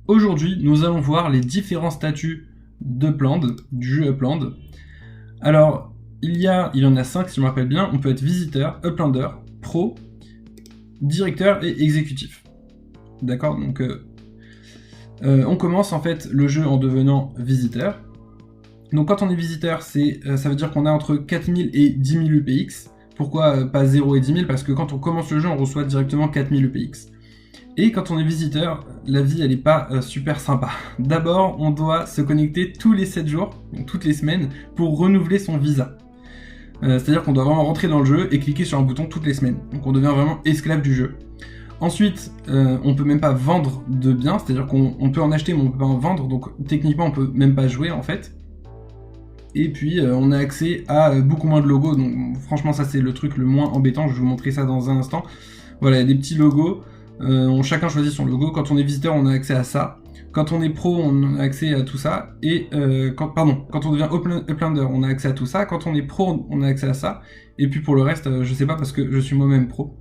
Aujourd'hui, nous allons voir les différents statuts d'Upland, du jeu Upland. Alors, il y en a 5 si je me rappelle bien. On peut être visiteur, Uplander, pro, directeur et exécutif. D'accord? Donc, on commence en fait le jeu en devenant visiteur. Donc quand on est visiteur, ça veut dire qu'on a entre 4000 et 10 000 UPX. Pourquoi pas 0 et 10 000? Parce que quand on commence le jeu, on reçoit directement 4000 UPX. Et quand on est visiteur, la vie elle est pas super sympa. D'abord, on doit se connecter tous les 7 jours, donc toutes les semaines, pour renouveler son visa. C'est-à-dire qu'on doit vraiment rentrer dans le jeu et cliquer sur un bouton toutes les semaines. Donc on devient vraiment esclave du jeu. Ensuite, on peut même pas vendre de biens, c'est-à-dire qu'on peut en acheter mais on peut pas en vendre, donc techniquement on peut même pas jouer en fait. Et puis on a accès à beaucoup moins de logos, donc franchement ça c'est le truc le moins embêtant, je vais vous montrer ça dans un instant. Voilà, il y a des petits logos, chacun choisit son logo. Quand on est visiteur, on a accès à ça. Quand on est pro, on a accès à tout ça. Et quand on devient Uplander, on a accès à tout ça. Quand on est pro, on a accès à ça. Et puis pour le reste, je sais pas parce que je suis moi-même pro.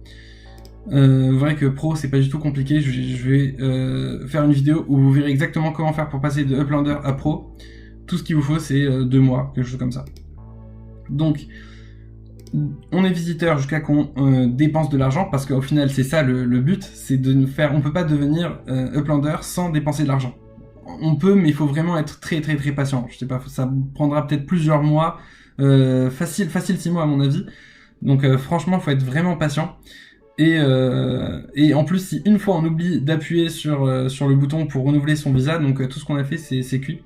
Vrai que pro, c'est pas du tout compliqué. Je vais faire une vidéo où vous verrez exactement comment faire pour passer de Uplander à pro. Tout ce qu'il vous faut, c'est 2 mois, quelque chose comme ça. Donc, on est visiteur jusqu'à qu'on dépense de l'argent, parce qu'au final c'est ça le but, c'est de nous faire. On peut pas devenir Uplander sans dépenser de l'argent. On peut, mais il faut vraiment être très patient. Je sais pas, ça prendra peut-être plusieurs mois, facile 6 mois à mon avis. Donc franchement, faut être vraiment patient. Et en plus, si une fois on oublie d'appuyer sur le bouton pour renouveler son visa, donc tout ce qu'on a fait c'est cuit.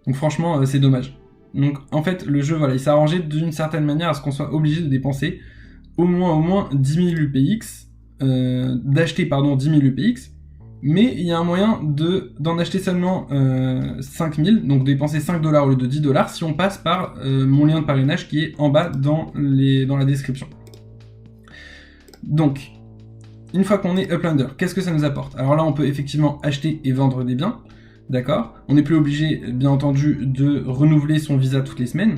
Donc franchement, c'est dommage. Donc en fait, le jeu, voilà, il s'est arrangé d'une certaine manière à ce qu'on soit obligé de dépenser au moins 10 000 UPX, d'acheter 10 000 UPX, mais il y a un moyen d'en acheter seulement 5 000, donc dépenser 5 $ au lieu de 10 $ si on passe par mon lien de parrainage qui est en bas dans la description. Donc, une fois qu'on est Uplander, qu'est-ce que ça nous apporte? Alors là, on peut effectivement acheter et vendre des biens. D'accord? On n'est plus obligé, bien entendu, de renouveler son visa toutes les semaines.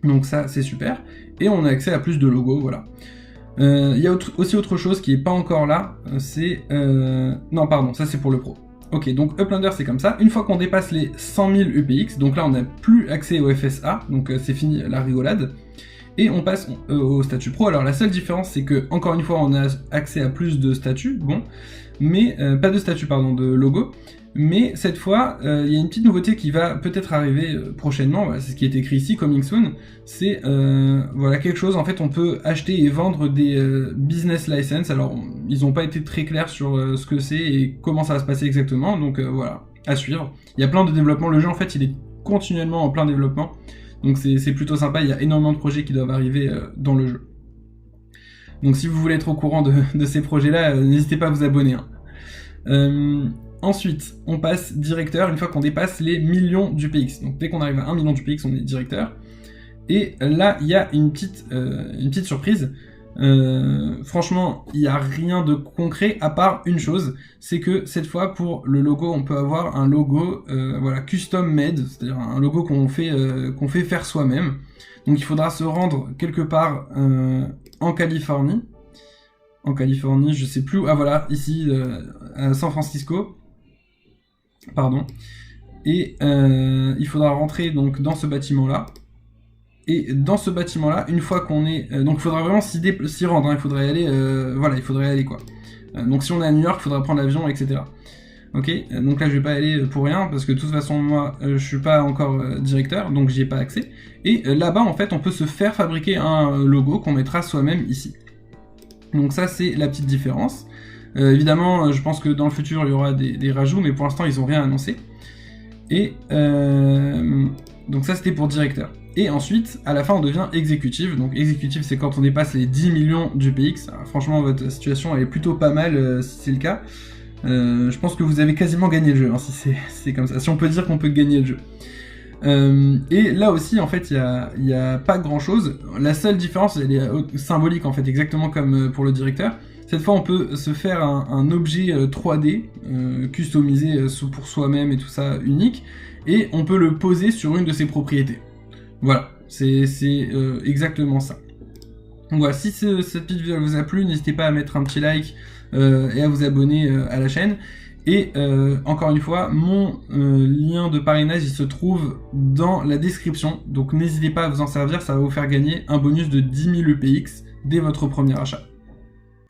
Donc ça, c'est super. Et on a accès à plus de logos, voilà. Il y a aussi autre chose qui n'est pas encore là, c'est... Non, pardon, ça c'est pour le pro. Ok, donc Uplander, c'est comme ça. Une fois qu'on dépasse les 100 000 UPX, donc là, on n'a plus accès au FSA, donc c'est fini la rigolade. Et on passe au statut pro. Alors la seule différence, c'est que, encore une fois, on a accès à plus de statuts, bon, mais pas de statut, pardon, de logo. Mais cette fois, il y a une petite nouveauté qui va peut-être arriver prochainement, voilà, c'est ce qui est écrit ici, coming soon, c'est voilà, quelque chose, en fait on peut acheter et vendre des business license. Alors ils n'ont pas été très clairs sur ce que c'est et comment ça va se passer exactement, donc voilà, à suivre. Il y a plein de développements, le jeu en fait il est continuellement en plein développement, donc c'est plutôt sympa, il y a énormément de projets qui doivent arriver dans le jeu. Donc si vous voulez être au courant de ces projets-là, n'hésitez pas à vous abonner. Hein. Ensuite, on passe directeur une fois qu'on dépasse les millions d'UPX. Donc dès qu'on arrive à 1 million d'UPX, on est directeur. Et là, il y a une petite surprise. Franchement, il n'y a rien de concret à part une chose, c'est que cette fois, pour le logo, on peut avoir un logo voilà, custom made, c'est-à-dire un logo qu'on fait faire soi-même. Donc il faudra se rendre quelque part en Californie. En Californie, je sais plus où. Ah voilà, ici, à San Francisco. Pardon. Et il faudra rentrer donc dans ce bâtiment-là. Et dans ce bâtiment-là, une fois qu'on est... donc il faudra vraiment s'y rendre, hein, il faudrait y aller... voilà, il faudrait y aller, quoi. Donc si on est à New York, il faudra prendre l'avion, etc. Ok, donc là je vais pas y aller pour rien, parce que de toute façon, moi, je suis pas encore directeur, donc j'y ai pas accès. Et là-bas, en fait, on peut se faire fabriquer un logo qu'on mettra soi-même ici. Donc ça, c'est la petite différence. Évidemment, je pense que dans le futur, il y aura des rajouts, mais pour l'instant, ils n'ont rien annoncé. Et donc ça, c'était pour directeur. Et ensuite, à la fin, on devient exécutif. Donc exécutif, c'est quand on dépasse les 10 millions d'UPX. Franchement, votre situation, elle est plutôt pas mal si c'est le cas. Je pense que vous avez quasiment gagné le jeu, hein, si c'est comme ça. Si on peut dire qu'on peut gagner le jeu. Et là aussi, en fait, il y a pas grand-chose. La seule différence, elle est symbolique, en fait, exactement comme pour le directeur. Cette fois, on peut se faire un objet 3D, customisé pour soi-même et tout ça, unique, et on peut le poser sur une de ses propriétés. Voilà, c'est exactement ça. Donc voilà, si cette petite vidéo vous a plu, n'hésitez pas à mettre un petit like et à vous abonner à la chaîne. Et encore une fois, mon lien de parrainage, il se trouve dans la description. Donc n'hésitez pas à vous en servir, ça va vous faire gagner un bonus de 10 000 EPX dès votre premier achat.